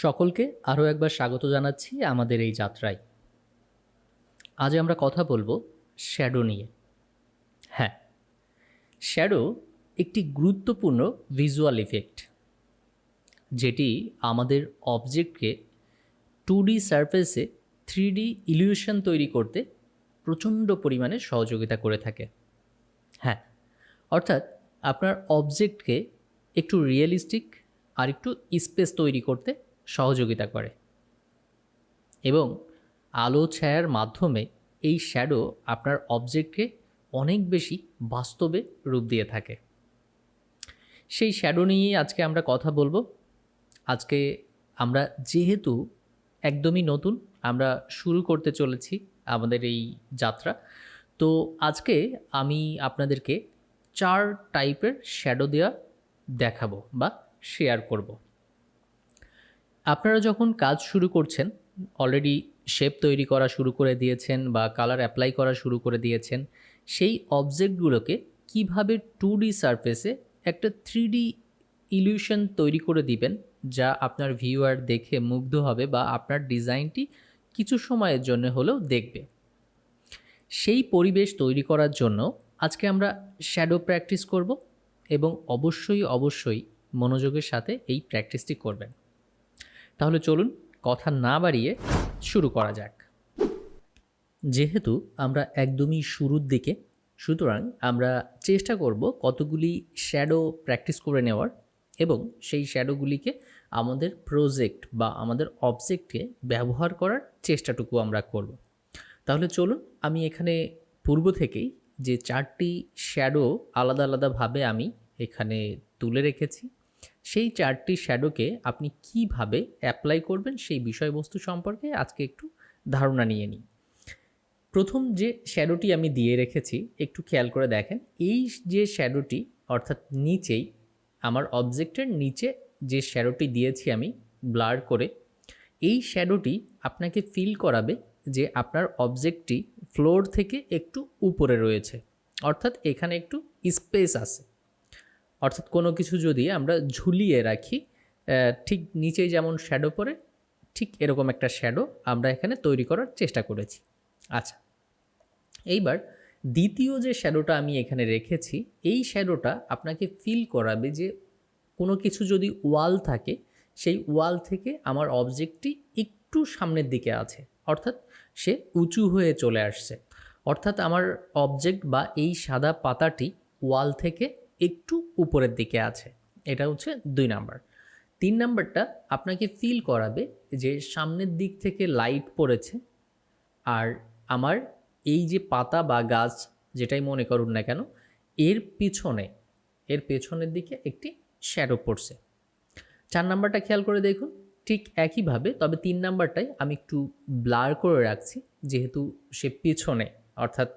সকলকে আরও একবার স্বাগত জানাচ্ছি আমাদের এই যাত্রায়। আজ আমরা কথা বলবো শ্যাডো নিয়ে। হ্যাঁ, শ্যাডো একটি গুরুত্বপূর্ণ ভিজুয়াল ইফেক্ট, যেটি আমাদের অবজেক্টকে 2D সারফেসে 3D ইলিউশন তৈরি করতে প্রচণ্ড পরিমাণে সহযোগিতা করে থাকে। হ্যাঁ, অর্থাৎ আপনার অবজেক্টকে একটু রিয়েলিস্টিক আর একটু স্পেস তৈরি করতে সহযোগিতা করে এবং আলো ছায়ার মাধ্যমে এই শ্যাডো আপনার অবজেক্টকে অনেক বেশি বাস্তবে রূপ দিয়ে থাকে। সেই শ্যাডো নিয়েই আজকে আমরা কথা বলবো। আজকে আমরা যেহেতু একদমই নতুন, আমরা শুরু করতে চলেছি আমাদের এই যাত্রা, তো আজকে আমি আপনাদেরকে 4 টাইপের শ্যাডো দেখাবো বা শেয়ার করব। আপনারা যখন কাজ শুরু করছেন, অলরেডি শেপ তৈরি করা শুরু করে দিয়েছেন বা কালার অ্যাপ্লাই করা শুরু করে দিয়েছেন, সেই অবজেক্টগুলোকে কিভাবে 2D সারফেসে একটা 3D ইলিউশন তৈরি করে দিবেন, যা আপনার ভিউয়ার দেখে মুগ্ধ হবে বা আপনার ডিজাইনটি কিছু সময়ের জন্য হলেও দেখবে। সেই পরিবেশ তৈরি করার জন্য আজকে আমরা শ্যাডো প্র্যাকটিস করব এবং অবশ্যই মনোযোগের সাথে এই প্র্যাকটিসটি করবেন। তাহলে চলুন কথা না বাড়িয়ে শুরু করা যাক। যেহেতু আমরা একদমই শুরুর দিকে, সুতরাং আমরা চেষ্টা করব কতগুলি শ্যাডো প্র্যাকটিস করে নেওয়ার এবং সেই শ্যাডোগুলিকে আমাদের প্রজেক্ট বা আমাদের অবজেক্টে ব্যবহার করার চেষ্টাটুকু আমরা করব। তাহলে চলুন, আমি এখানে পূর্ব থেকেই যে 4টি শ্যাডো আলাদাভাবে আমি এখানে তুলে রেখেছি, সেই 4টি শ্যাডোকে আপনি কিভাবে অ্যাপ্লাই করবেন সেই বিষয়বস্তু সম্পর্কে আজকে একটু ধারণা নিয়ে নিই। প্রথম যে শ্যাডোটি আমি দিয়ে রেখেছি, একটু খেয়াল করে দেখেন, এই যে শ্যাডোটি অর্থাৎ নিচেই আমার অবজেক্টের নিচে যে শ্যাডোটি দিয়েছি আমি ব্লার করে, এই শ্যাডোটি আপনাকে ফিল করাবে যে আপনার অবজেক্টটি ফ্লোর থেকে একটু উপরে রয়েছে, অর্থাৎ এখানে একটু স্পেস আছে। অর্থাৎ কোনো কিছু যদি আমরা ঝুলিয়ে রাখি, ঠিক নিচেই যেমন শ্যাডো পড়ে, ঠিক এরকম একটা শ্যাডো আমরা এখানে তৈরি করার চেষ্টা করেছি। আচ্ছা, এইবার দ্বিতীয় যে শ্যাডোটা আমি এখানে রেখেছি, এই শ্যাডোটা আপনাকে ফিল করাবে যে কোনো কিছু যদি ওয়াল থাকে, সেই ওয়াল থেকে আমার অবজেক্টটি একটু সামনের দিকে আছে, অর্থাৎ সে উঁচু হয়ে চলে আসছে, অর্থাৎ আমার অবজেক্ট বা এই সাদা পাতাটি ওয়াল থেকে একটু উপরের দিকে আছে। এটা হচ্ছে 2 নাম্বার। 3 নাম্বারটা আপনাকে ফিল করাবে যে সামনের দিক থেকে লাইট পড়েছে আর আমার এই যে পাতা বা গাছ যেটাই মনে করুন না কেন, এর পেছনের দিকে একটি শ্যাডো পড়ছে। 4 নাম্বারটা খেয়াল করে দেখুন, ঠিক একইভাবে, তবে 3 নাম্বারটাই আমি একটু ব্লার করে রাখছি, যেহেতু সে পেছনে, অর্থাৎ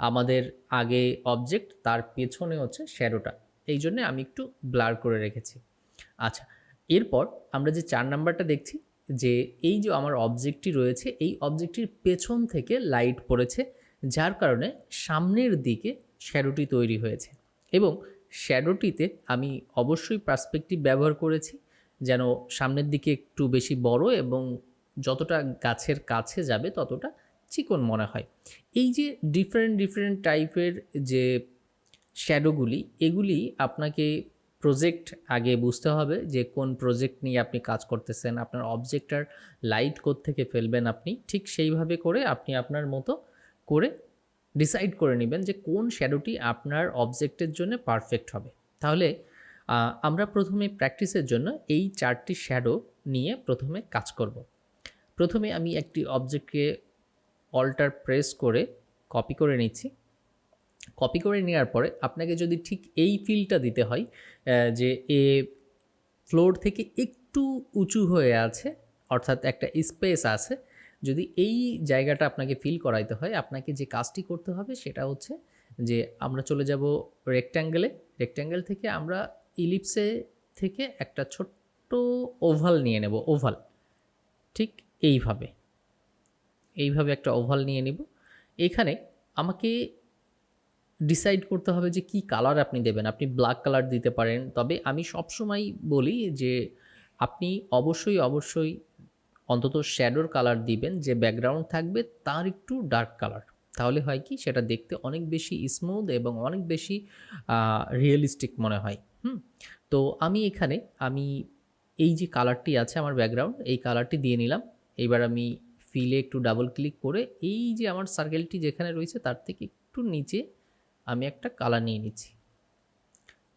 আমাদের আগে অবজেক্ট, তার পেছনে হচ্ছে শ্যাডোটা, এই জন্যে আমি একটু ব্লার করে রেখেছি। আচ্ছা, এরপর আমরা যে 4 নাম্বারটা দেখছি, যে এই যে আমার অবজেক্টটি রয়েছে, এই অবজেক্টটির পেছন থেকে লাইট পড়েছে, যার কারণে সামনের দিকে শ্যাডোটি তৈরি হয়েছে এবং শ্যাডোটিতে আমি অবশ্যই পার্সপেক্টিভ ব্যবহার করেছি, যেন সামনের দিকে একটু বেশি বড় এবং যতটা গাছের কাছে যাবে ততটা চিকন মনে হয়। এই যে ডিফারেন্ট টাইপের যে শ্যাডোগুলি, এগুলি আপনাকে প্রজেক্ট আগে বুঝতে হবে যে কোন প্রজেক্ট নিয়ে আপনি কাজ করতেছেন, আপনার অবজেক্টটার লাইট কোত্থেকে ফেলবেন আপনি, ঠিক সেইভাবে করে আপনি আপনার মতো করে ডিসাইড করে নেবেন যে কোন শ্যাডোটি আপনার অবজেক্টের জন্য পারফেক্ট হবে। তাহলে আমরা প্রথমে প্র্যাকটিসের জন্য এই 4টি শ্যাডো নিয়ে প্রথমে কাজ করব। প্রথমে আমি একটি অবজেক্টকে অল্টার প্রেস করে কপি করে নিচ্ছি। কপি করে নেওয়ার পরে আপনাকে যদি ঠিক এই ফিলটা দিতে হয় যে এ ফ্লোর থেকে একটু উঁচু হয়ে আছে, অর্থাৎ একটা স্পেস আছে, যদি এই জায়গাটা আপনাকে ফিল করাইতে হয়, আপনাকে যে কাজটি করতে হবে সেটা হচ্ছে যে আমরা চলে যাব রেক্ট্যাঙ্গেল থেকে আমরা ইলিপসে থেকে একটা ছোট্ট ওভাল নিয়ে নেব। ওভাল ঠিক এইভাবে একটা ওভাল নিয়ে নিব। এখানে আমাকে ডিসাইড করতে হবে যে কি কালার আপনি দেবেন। আপনি ব্ল্যাক কালার দিতে পারেন, তবে আমি সবসময় বলি যে আপনি অবশ্যই অন্তত শ্যাডোর কালার দিবেন, যে ব্যাকগ্রাউন্ড থাকবে তার একটু ডার্ক কালার। তাহলে হয় কি, সেটা দেখতে অনেক বেশি স্মুথ এবং অনেক বেশি রিয়েলিস্টিক মনে হয়। তো আমি এখানে এই যে কালারটি আছে আমার ব্যাকগ্রাউন্ড, এই কালারটি দিয়ে নিলাম। এইবার আমি ফিলে একটু ডাবল ক্লিক করে এই যে আমার সার্কেলটি যেখানে রয়েছে তার থেকে একটু নিচে আমি একটা কালার নিয়ে নিচ্ছি।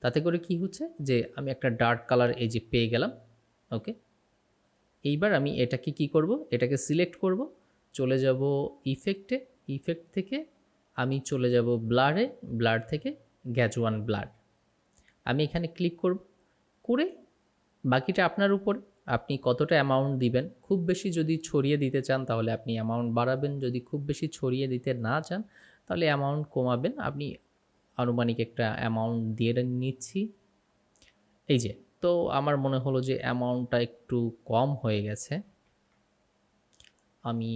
তাতে করে কি হচ্ছে যে আমি একটা ডার্ক কালার এই যে পেয়ে গেলাম। ওকে, এইবার আমি এটাকে কি করব, এটাকে সিলেক্ট করব, চলে যাব ইফেক্টে, ইফেক্ট থেকে আমি চলে যাব ব্লারে, ব্লার থেকে গ্যাজওয়ান ব্লার। আমি এখানে ক্লিক করব, করে বাকিটা আপনার উপর, আপনি কতটা অ্যামাউন্ট দিবেন। খুব বেশি যদি ছড়িয়ে দিতে চান তাহলে আপনি অ্যামাউন্ট বাড়াবেন, যদি খুব বেশি ছড়িয়ে দিতে না চান তাহলে অ্যামাউন্ট কমাবেন। আপনি আনুমানিক একটা অ্যামাউন্ট দিয়ে নিচ্ছি। এই যে, তো আমার মনে হলো যে অ্যামাউন্টটা একটু কম হয়ে গেছে। আমি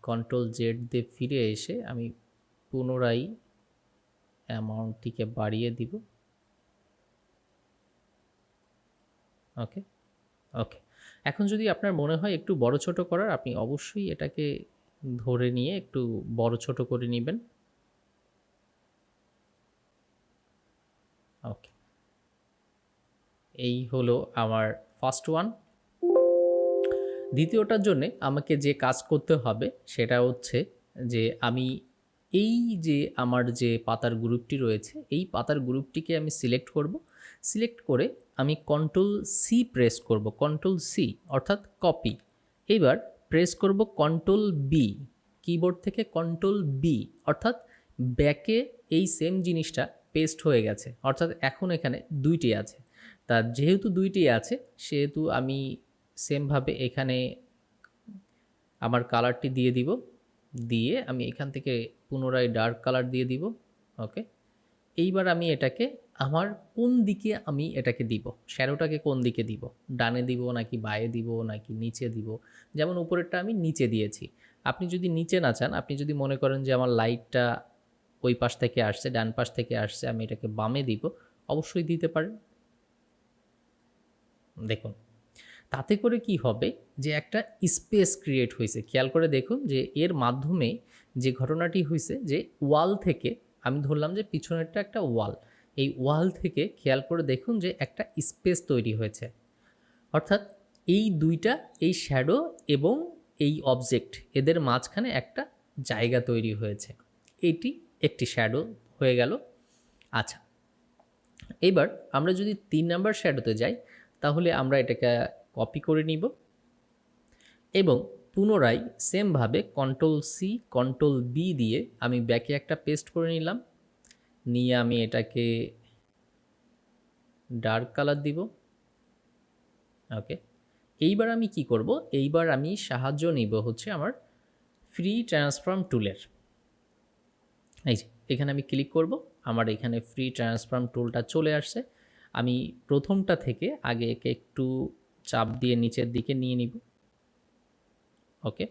কন্ট্রোল জেড দিয়ে ফিরে এসে আমি পুনরায় অ্যামাউন্টটিকে বাড়িয়ে দিব। ওকে, ওকে। এখন যদি আপনার মনে হয় একটু বড় ছোট করার, আপনি অবশ্যই এটাকে ধরে নিয়ে একটু বড় ছোট করে নেবেন। ওকে, এই হলো আমার ফার্স্ট ওয়ান। দ্বিতীয়টার জন্যে আমাকে যে কাজ করতে হবে সেটা হচ্ছে যে আমি এই যে আমার যে পাতার গ্রুপটি রয়েছে, এই পাতার গ্রুপটিকে আমি সিলেক্ট করব। সিলেক্ট করে আমি কন্ট্রোল সি প্রেস করব, কন্ট্রোল সি অর্থাৎ কপি। এবার প্রেস করব কন্ট্রোল বি, কিবোর্ড থেকে কন্ট্রোল বি, অর্থাৎ ব্যাকে এই সেম জিনিসটা পেস্ট হয়ে গেছে, অর্থাৎ এখন এখানে দুইটি আছে। তা যেহেতু দুইটি আছে সেহেতু আমি সেমভাবে এখানে আমার কালারটি দিয়ে দিব, দিয়ে আমি এখান থেকে পুনরায় ডার্ক কালার দিয়ে দিব। ওকে, এইবার আমি এটাকে আমার কোন দিকে আমি এটাকে দিব, শ্যাডোটাকে কোন দিকে দিব, ডানে দিব নাকি বায়ে দিব নাকি নিচে দিব। যেমন উপরেরটা আমি নিচে দিয়েছি, আপনি যদি নিচে না চান, আপনি যদি মনে করেন যে আমার লাইটটা ওই পাশ থেকে আসছে, ডান পাশ থেকে আসছে, আমি এটাকে বামে দিব, অবশ্যই দিতে পারেন। দেখুন, তাতে করে কি হবে যে একটা স্পেস ক্রিয়েট হয়েছে। খেয়াল করে দেখুন যে এর মাধ্যমে যে ঘটনাটি হয়েছে যে ওয়াল থেকে, আমি ধরলাম যে পিছনেরটা একটা ওয়াল, এই ওয়াল থেকে খেয়াল করে দেখুন যে একটা স্পেস তৈরি হয়েছে। অর্থাৎ এই দুইটা, এই শ্যাডো এবং এই অবজেক্ট, এদের মাঝখানে একটা জায়গা তৈরি হয়েছে। এটি একটি শ্যাডো হয়ে গেল। আচ্ছা, এবার আমরা যদি 3 নাম্বার শ্যাডোতে যাই তাহলে আমরা এটাকে কপি করে নিব এবং পুনরায় সেমভাবে কন্ট্রোল সি কন্ট্রোল বি দিয়ে আমি ব্যাকে একটা পেস্ট করে নিলাম, নিয়ে আমি এটাকে ডার্ক কালার দিব। ওকে, এইবার আমি কি করব, এইবার আমি সাহায্য নিব হচ্ছে আমার ফ্রি ট্রান্সফর্ম টুলের। এই যে এখানে আমি ক্লিক করব, আমার এখানে ফ্রি ট্রান্সফর্ম টুলটা চলে আসছে। আমি প্রথমটা থেকে আগে একে একটু চাপ দিয়ে নিচের দিকে নিয়ে নিব। ওকে,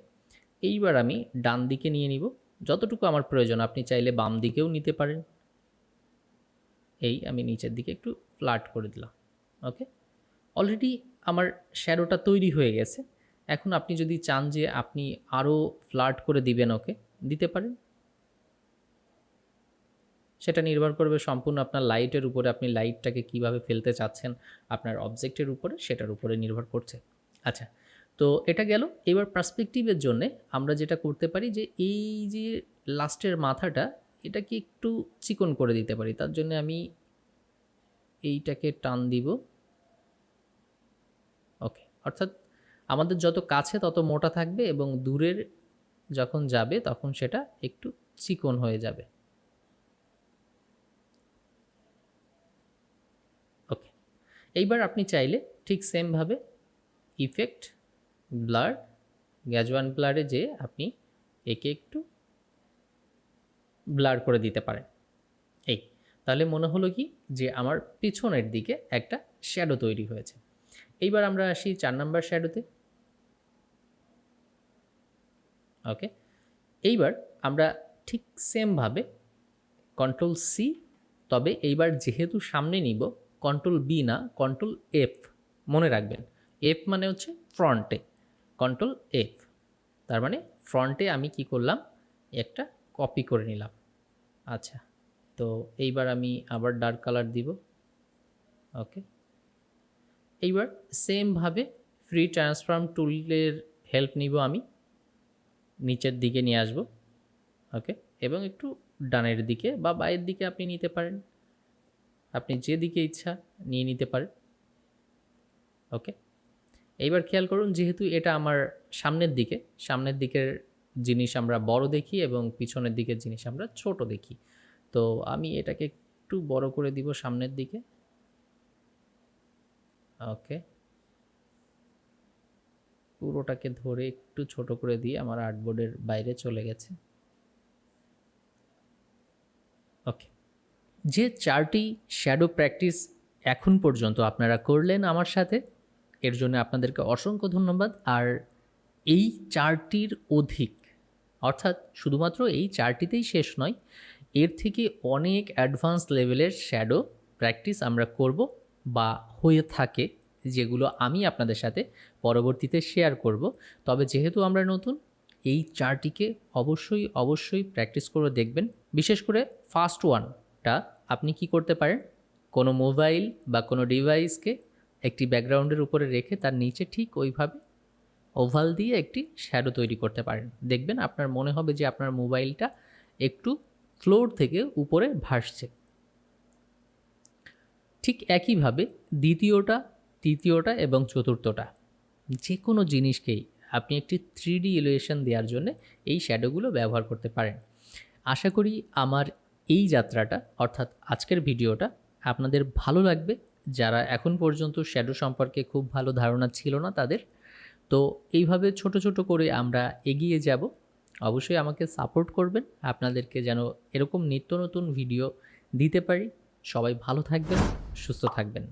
এইবার আমি ডান দিকে নিয়ে নিব যতটুকু আমার প্রয়োজন, আপনি চাইলে বাম দিকেও নিতে পারেন। এই আমি নিচের দিকে একটু ফ্ল্যাট করে দিলাম। ওকে, অলরেডি আমার শ্যাডোটা তৈরি হয়ে গেছে। এখন আপনি যদি চান যে আপনি আরও ফ্ল্যাট করে দিবেন, ওকে দিতে পারেন। সেটা নির্ভর করবে সম্পূর্ণ আপনার লাইটের উপরে, আপনি লাইটটাকে কিভাবে ফেলতে চাচ্ছেন আপনার অবজেক্টের উপরে, সেটার উপরে নির্ভর করছে। আচ্ছা, তো এটা গেল। এবার পার্সপেক্টিভের জন্যে আমরা যেটা করতে পারি যে এই যে লাস্টের মাথাটা, এটাকে একটু চিকন করে দিতে পারি। তার জন্য আমি এইটাকে টান দিব। ওকে, অর্থাৎ আমাদের যত কাছে তত মোটা থাকবে এবং দূরের যখন যাবে তখন সেটা একটু চিকন হয়ে যাবে। ওকে, এইবার আপনি চাইলে ঠিক সেমভাবে ইফেক্ট, ব্লার, গ্যাজওয়ান ব্লারে যেয়ে আপনি একে একটু ব্লার করে দিতে পারেন। এই, তাহলে মনে হলো কি যে আমার পিছনের দিকে একটা শ্যাডো তৈরি হয়েছে। এইবার আমরা আসি 4 নাম্বার শ্যাডোতে। ওকে, এইবার আমরা ঠিক সেমভাবে কন্ট্রোল সি, তবে এইবার যেহেতু সামনে নিব কন্ট্রোল বি না কন্ট্রোল এফ, মনে রাখবেন এফ মানে হচ্ছে ফ্রন্টে, কন্ট্রোল এফ, তার মানে ফ্রন্টে আমি কি করলাম, একটা কপি করে নিলাম। আচ্ছা, তো এইবার আমি আবার ডার্ক কালার দিব। ওকে, এইবার সেমভাবে ফ্রি ট্রান্সফর্ম টুলের হেল্প নিব, আমি নিচের দিকে নিয়ে আসব। ওকে, এবং একটু ডানের দিকে বা বায়ের দিকে আপনি নিতে পারেন, আপনি যেদিকে ইচ্ছা নিয়ে নিতে পারেন। ওকে, এইবার খেয়াল করুন, যেহেতু এটা আমার সামনের দিকের জিনিস আমরা বড় দেখি এবং পিছনের দিকের জিনিস আমরা ছোট দেখি, তো আমি এটাকে একটু বড় করে দিব সামনের দিকে। ওকে, পুরোটাকে ধরে একটু ছোট করে দিয়ে আমার আর্টবোর্ডের বাইরে চলে গেছে। ওকে, যে 4টি শ্যাডো প্র্যাকটিস এখন পর্যন্ত আপনারা করলেন আমার সাথে, এর জন্য আপনাদেরকে অসংখ্য ধন্যবাদ। আর এই 4টির অধিক, অর্থাৎ শুধুমাত্র এই 4টিতেই শেষ নয়, এর থেকে অনেক অ্যাডভান্স লেভেলের শ্যাডো প্র্যাকটিস আমরা করব বা হয়ে থাকে, যেগুলো আমি আপনাদের সাথে পরবর্তীতে শেয়ার করব। তবে যেহেতু আমরা নতুন, এই 4টিকে অবশ্যই প্র্যাকটিস করে দেখবেন। বিশেষ করে ফার্স্ট ওয়ানটা আপনি কি করতে পারেন, কোনো মোবাইল বা কোনো ডিভাইসকে একটি ব্যাকগ্রাউন্ডের উপরে রেখে তার নিচে ঠিক ওইভাবে ওভাল দিয়ে একটি শ্যাডো তৈরি করতে পারেন। দেখবেন আপনার মনে হবে যে আপনার মোবাইলটা একটু ফ্লোর থেকে উপরে ভাসছে। ঠিক একইভাবে দ্বিতীয়টা, তৃতীয়টা এবং চতুর্থটা, যে কোনো জিনিসকেই আপনি একটি 3D ইলিউশন দেওয়ার জন্য এই শ্যাডোগুলো ব্যবহার করতে পারেন। আশা করি আমার এই যাত্রাটা, অর্থাৎ আজকের ভিডিওটা আপনাদের ভালো লাগবে, যারা এখন পর্যন্ত শ্যাডো সম্পর্কে খুব ভালো ধারণা ছিল না তাদের। তো এইভাবে ছোট ছোট করে আমরা এগিয়ে যাব। অবশ্যই আমাকে সাপোর্ট করবেন, আপনাদেরকে যেন এরকম নিত্য নতুন ভিডিও দিতে পারি। সবাই ভালো থাকবেন, সুস্থ থাকবেন।